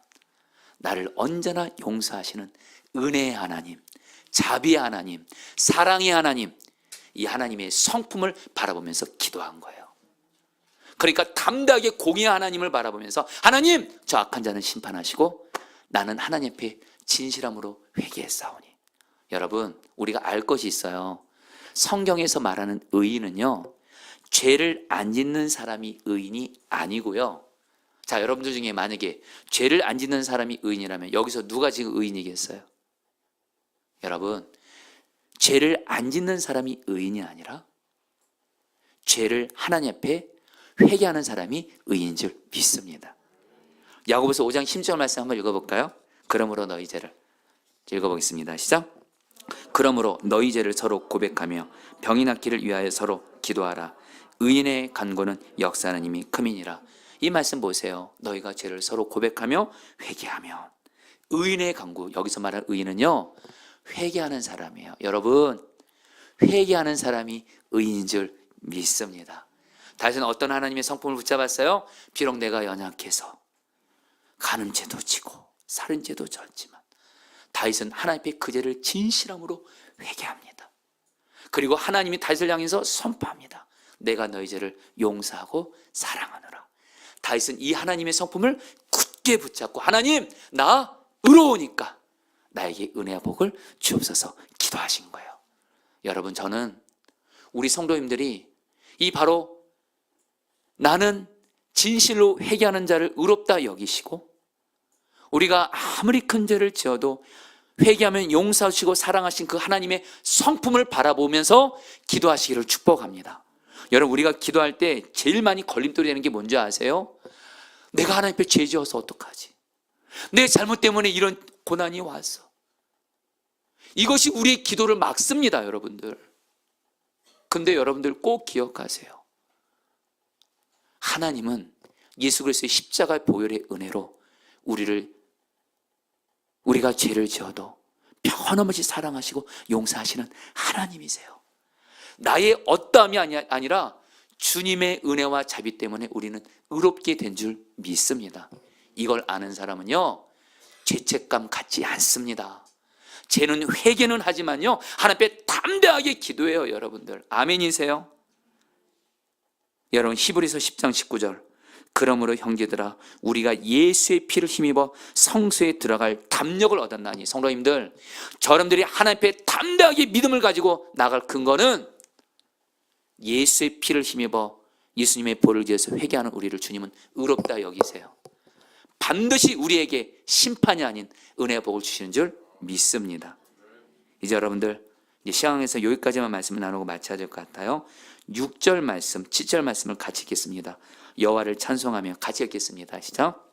나를 언제나 용서하시는 은혜의 하나님, 자비의 하나님, 사랑의 하나님, 이 하나님의 성품을 바라보면서 기도한 거예요. 그러니까 담대하게 공의의 하나님을 바라보면서 하나님, 저 악한 자는 심판하시고 나는 하나님 앞에 진실함으로 회개했사오니. 여러분, 우리가 알 것이 있어요. 성경에서 말하는 의인은요, 죄를 안 짓는 사람이 의인이 아니고요. 자, 여러분들 중에 만약에 죄를 안 짓는 사람이 의인이라면 여기서 누가 지금 의인이겠어요? 여러분, 죄를 안 짓는 사람이 의인이 아니라 죄를 하나님 앞에 회개하는 사람이 의인인 줄 믿습니다. 야고보서 5장 10절 말씀 한번 읽어볼까요? 그러므로 너희 죄를 읽어보겠습니다. 시작. 그러므로 너희 죄를 서로 고백하며 병이 낫기를 위하여 서로 기도하라. 의인의 간구는 역사하는 힘이 크미니라. 이 말씀 보세요. 너희가 죄를 서로 고백하며 회개하면. 의인의 간구, 여기서 말하는 의인은요, 회개하는 사람이에요. 여러분, 회개하는 사람이 의인인 줄 믿습니다. 다윗은 어떤 하나님의 성품을 붙잡았어요? 비록 내가 연약해서 간음죄도 지고 살인죄도 졌지만 다윗은 하나님 앞에 그 죄를 진실함으로 회개합니다. 그리고 하나님이 다윗을 향해서 선포합니다. 내가 너희 죄를 용서하고 사랑하노라. 다윗은 이 하나님의 성품을 굳게 붙잡고 하나님, 나 의로우니까 나에게 은혜와 복을 주옵소서 기도하신 거예요. 여러분, 저는 우리 성도님들이 이 바로 나는 진실로 회개하는 자를 의롭다 여기시고 우리가 아무리 큰 죄를 지어도 회개하면 용서하시고 사랑하신 그 하나님의 성품을 바라보면서 기도하시기를 축복합니다. 여러분, 우리가 기도할 때 제일 많이 걸림돌이 되는 게 뭔지 아세요? 내가 하나님 앞에 죄 지어서 어떡하지? 내 잘못 때문에 이런 고난이 왔어. 이것이 우리의 기도를 막습니다, 여러분들. 근데 여러분들 꼭 기억하세요. 하나님은 예수 그리스도의 십자가 보혈의 은혜로 우리가 죄를 지어도 변함없이 사랑하시고 용서하시는 하나님이세요. 나의 어떠함이 아니라 주님의 은혜와 자비 때문에 우리는 의롭게 된 줄 믿습니다. 이걸 아는 사람은요, 죄책감 갖지 않습니다. 죄는 회개는 하지만요, 하나님 앞에 담대하게 기도해요. 여러분들 아멘이세요? 여러분, 히브리서 10장 19절. 그러므로 형제들아, 우리가 예수의 피를 힘입어 성소에 들어갈 담력을 얻었나니. 성도님들, 저러분들이 하나님 앞에 담대하게 믿음을 가지고 나갈 근거는 예수의 피를 힘입어 예수님의 보혈을 지어서 회개하는 우리를 주님은 의롭다 여기세요. 반드시 우리에게 심판이 아닌 은혜의 복을 주시는 줄 믿습니다. 이제 여러분들, 이제 시황에서 여기까지만 말씀을 나누고 마쳐야 될 것 같아요. 6절 말씀, 7절 말씀을 같이 읽겠습니다. 여호와를 찬송하며 같이 읽겠습니다. 시작.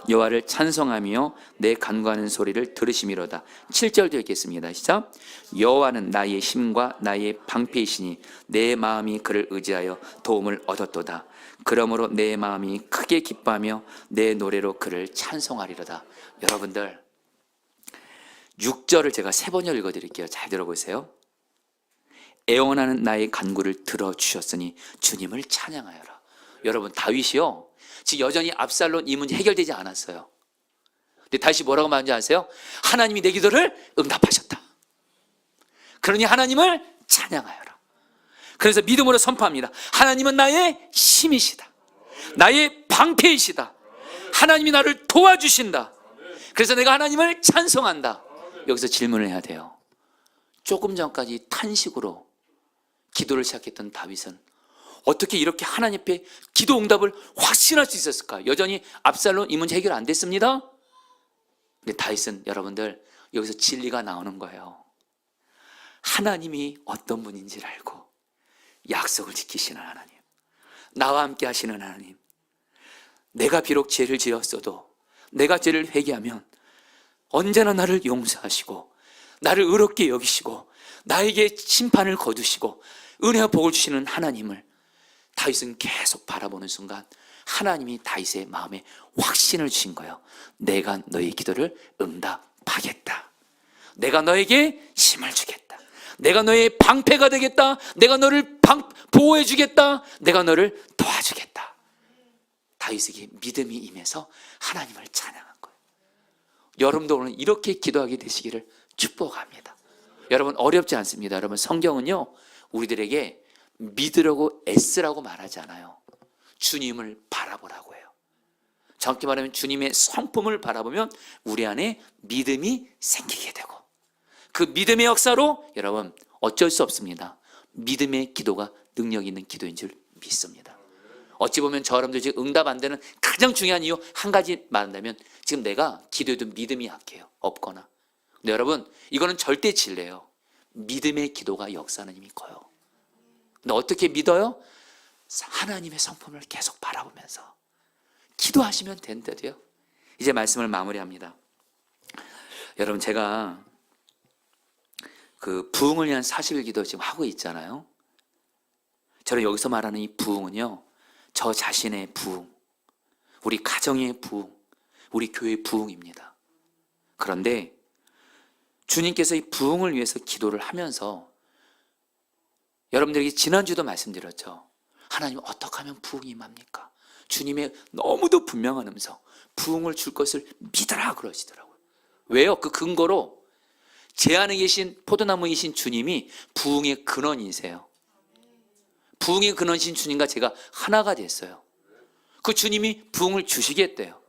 여호와를 찬송하며 내 간구하는 소리를 들으시미로다. 7절도 읽겠습니다. 시작. 여호와는 나의 힘과 나의 방패이시니 내 마음이 그를 의지하여 도움을 얻었도다. 그러므로 내 마음이 크게 기뻐하며 내 노래로 그를 찬송하리로다. 여러분들, 6절을 제가 3번을 읽어드릴게요. 잘 들어보세요. 애원하는 나의 간구를 들어주셨으니 주님을 찬양하여라. 여러분, 다윗이요, 지금 여전히 압살론 이 문제 해결되지 않았어요. 근데 다윗이 뭐라고 말하는지 아세요? 하나님이 내 기도를 응답하셨다. 그러니 하나님을 찬양하여라. 그래서 믿음으로 선포합니다. 하나님은 나의 힘이시다. 나의 방패이시다. 하나님이 나를 도와주신다. 그래서 내가 하나님을 찬송한다. 여기서 질문을 해야 돼요. 조금 전까지 탄식으로 기도를 시작했던 다윗은 어떻게 이렇게 하나님 앞에 기도 응답을 확신할 수 있었을까? 여전히 압살론 이 문제 해결 안 됐습니다. 근데 다윗은 여러분들, 여기서 진리가 나오는 거예요. 하나님이 어떤 분인지를 알고 약속을 지키시는 하나님, 나와 함께 하시는 하나님, 내가 비록 죄를 지었어도 내가 죄를 회개하면 언제나 나를 용서하시고 나를 의롭게 여기시고 나에게 심판을 거두시고 은혜와 복을 주시는 하나님을 다윗은 계속 바라보는 순간 하나님이 다윗의 마음에 확신을 주신 거예요. 내가 너의 기도를 응답 파겠다. 내가 너에게 힘을 주겠다. 내가 너의 방패가 되겠다. 내가 너를 보호해 주겠다. 내가 너를 도와주겠다. 다윗에게 믿음이 임해서 하나님을 찬양한 거예요. 여러분도 오늘 이렇게 기도하게 되시기를 축복합니다. 여러분, 어렵지 않습니다. 여러분, 성경은요 우리들에게 믿으라고 애쓰라고 말하지 않아요. 주님을 바라보라고 해요. 정확히 말하면 주님의 성품을 바라보면 우리 안에 믿음이 생기게 되고, 그 믿음의 역사로 여러분 어쩔 수 없습니다. 믿음의 기도가 능력 있는 기도인 줄 믿습니다. 어찌 보면 저 여러분들 지금 응답 안 되는 가장 중요한 이유 한 가지 말한다면, 지금 내가 기도해도 믿음이 약해요. 없거나. 근데 여러분, 이거는 절대 진리예요. 믿음의 기도가 역사하는 힘이 커요. 근데 어떻게 믿어요? 하나님의 성품을 계속 바라보면서 기도하시면 된대도요. 이제 말씀을 마무리합니다. 여러분, 제가 그 부흥을 위한 40일 기도 지금 하고 있잖아요. 저는 여기서 말하는 이 부흥은요, 저 자신의 부흥, 우리 가정의 부흥, 우리 교회의 부흥입니다. 그런데 주님께서 이 부흥을 위해서 기도를 하면서 여러분들에게 지난주도 말씀드렸죠. 하나님 어떻게 하면 부흥이 임합니까? 주님의 너무도 분명한 음성, 부흥을 줄 것을 믿으라 그러시더라고요. 왜요? 그 근거로 제 안에 계신 포도나무이신 주님이 부흥의 근원이세요. 부흥의 근원이신 주님과 제가 하나가 됐어요. 그 주님이 부흥을 주시겠대요.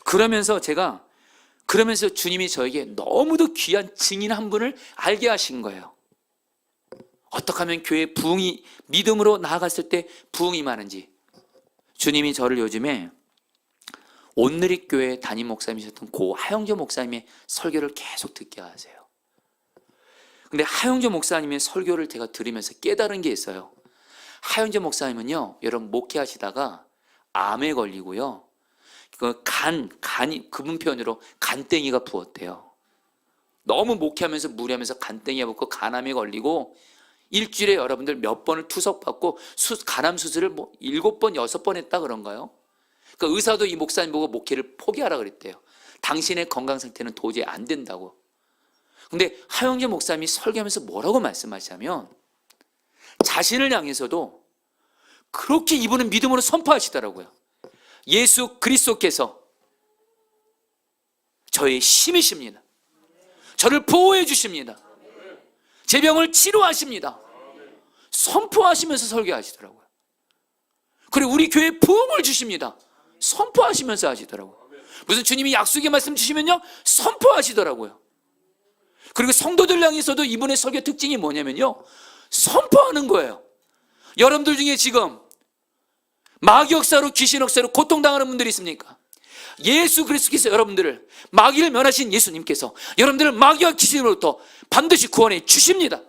그러면서 주님이 저에게 너무도 귀한 증인 한 분을 알게 하신 거예요. 어떻게 하면 교회 부흥이 믿음으로 나아갔을 때 부흥이 많은지. 주님이 저를 요즘에 온누리교회 담임 목사님이셨던 고 하영조 목사님의 설교를 계속 듣게 하세요. 근데 하영조 목사님의 설교를 제가 들으면서 깨달은 게 있어요. 하영조 목사님은요, 여러분 목회하시다가 암에 걸리고요, 간이 그분 표현으로 간땡이가 부었대요. 너무 목회하면서 무리하면서 간땡이가 붙고 간암에 걸리고 일주일에 여러분들 몇 번을 투석받고 간암 수술을 7번, 6번 했다 그런가요? 그 의사도 이 목사님 보고 목회를 포기하라 그랬대요. 당신의 건강 상태는 도저히 안 된다고. 근데 하영재 목사님이 설교하면서 뭐라고 말씀하시냐면, 자신을 향해서도 그렇게 이분은 믿음으로 선포하시더라고요. 예수 그리스도께서 저의 힘이십니다. 저를 보호해 주십니다. 제 병을 치료하십니다. 선포하시면서 설교하시더라고요. 그리고 우리 교회에 부흥을 주십니다. 선포하시면서 하시더라고요. 무슨 주님이 약속의 말씀 주시면요, 선포하시더라고요. 그리고 성도들 향해서도 이분의 설교 특징이 뭐냐면요, 선포하는 거예요. 여러분들 중에 지금 마귀 역사로, 귀신 역사로 고통당하는 분들이 있습니까? 예수 그리스도께서 여러분들을, 마귀를 면하신 예수님께서 여러분들을 마귀와 귀신으로부터 반드시 구원해 주십니다.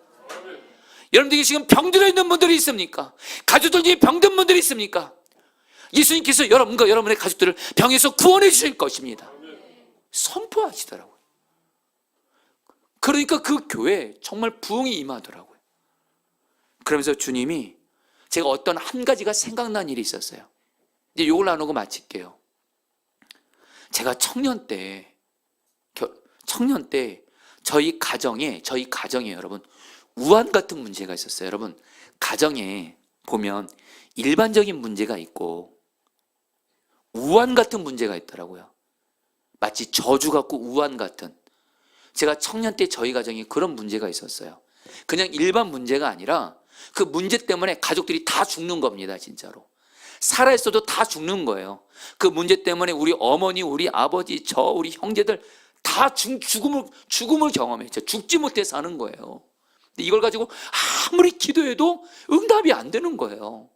여러분들이 지금 병들어 있는 분들이 있습니까? 가족들 중에 병든 분들이 있습니까? 예수님께서 여러분과 여러분의 가족들을 병에서 구원해 주실 것입니다. 선포하시더라고요. 그러니까 그 교회에 정말 부흥이 임하더라고요. 그러면서 주님이, 제가 어떤 한 가지가 생각난 일이 있었어요. 이제 이걸 나누고 마칠게요. 제가 청년 때 저희 가정에 여러분 우한 같은 문제가 있었어요. 여러분, 가정에 보면 일반적인 문제가 있고 우한 같은 문제가 있더라고요. 마치 저주 같고 우한 같은. 제가 청년 때 저희 가정에 그런 문제가 있었어요. 그냥 일반 문제가 아니라 그 문제 때문에 가족들이 다 죽는 겁니다. 진짜로 살아있어도 다 죽는 거예요. 그 문제 때문에 우리 어머니, 우리 아버지, 우리 형제들 다 죽음을 경험했죠. 죽지 못해 사는 거예요. 근데 이걸 가지고 아무리 기도해도 응답이 안 되는 거예요.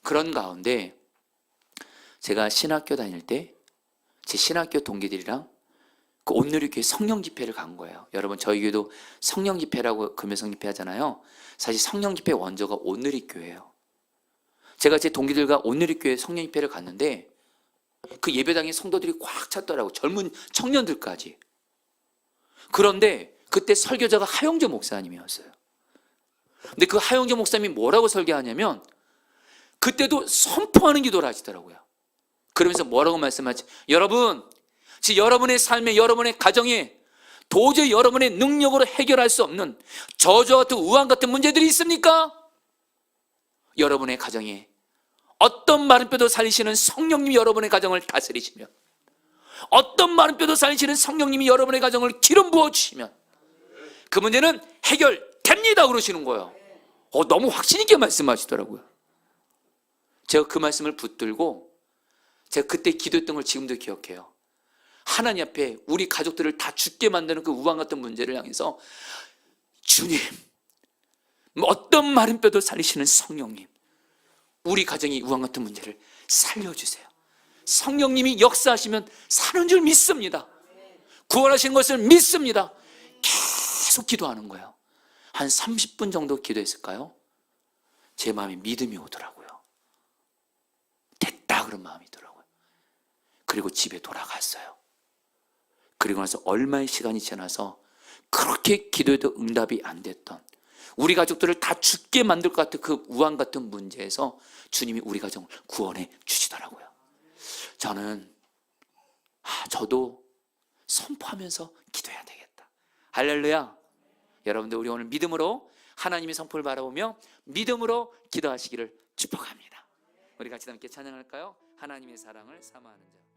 그런 가운데 제가 신학교 다닐 때 제 신학교 동기들이랑 그 온누리교회 성령 집회를 간 거예요. 여러분, 저희 교회도 성령 집회라고 금요성 집회 하잖아요. 사실 성령 집회 원조가 온누리교회예요. 제가 제 동기들과 온누리교회 성령 집회를 갔는데 그 예배당에 성도들이 꽉 찼더라고요. 젊은 청년들까지. 그런데 그때 설교자가 하영재 목사님이었어요. 근데 그 하영재 목사님이 뭐라고 설교하냐면 그때도 선포하는 기도를 하시더라고요. 그러면서 뭐라고 말씀하지? 여러분, 지금 여러분의 삶에, 여러분의 가정에 도저히 여러분의 능력으로 해결할 수 없는 저주와 같은 우환 같은 문제들이 있습니까? 여러분의 가정에 어떤 마른 뼈도 살리시는 성령님이 여러분의 가정을 다스리시면, 어떤 마른 뼈도 살리시는 성령님이 여러분의 가정을 기름 부어주시면 그 문제는 해결됩니다 그러시는 거예요. 너무 확신 있게 말씀하시더라고요. 제가 그 말씀을 붙들고 제가 그때 기도했던 걸 지금도 기억해요. 하나님 앞에 우리 가족들을 다 죽게 만드는 그 우환 같은 문제를 향해서 주님, 어떤 마른 뼈도 살리시는 성령님, 우리 가정이 우환 같은 문제를 살려주세요. 성령님이 역사하시면 사는 줄 믿습니다. 구원하신 것을 믿습니다. 계속 기도하는 거예요. 한 30분 정도 기도했을까요? 제 마음에 믿음이 오더라고요. 됐다 그런 마음이 더라고요. 그리고 집에 돌아갔어요. 그리고 나서 얼마의 시간이 지나서 그렇게 기도해도 응답이 안 됐던, 우리 가족들을 다 죽게 만들 것 같은 그 우환 같은 문제에서 주님이 우리 가정을 구원해 주시더라고요. 저는 저도 선포하면서 기도해야 되겠다. 할렐루야. 여러분들, 우리 오늘 믿음으로 하나님의 성품을 바라보며 믿음으로 기도하시기를 축복합니다. 우리 같이 함께 찬양할까요? 하나님의 사랑을 사모하는 자.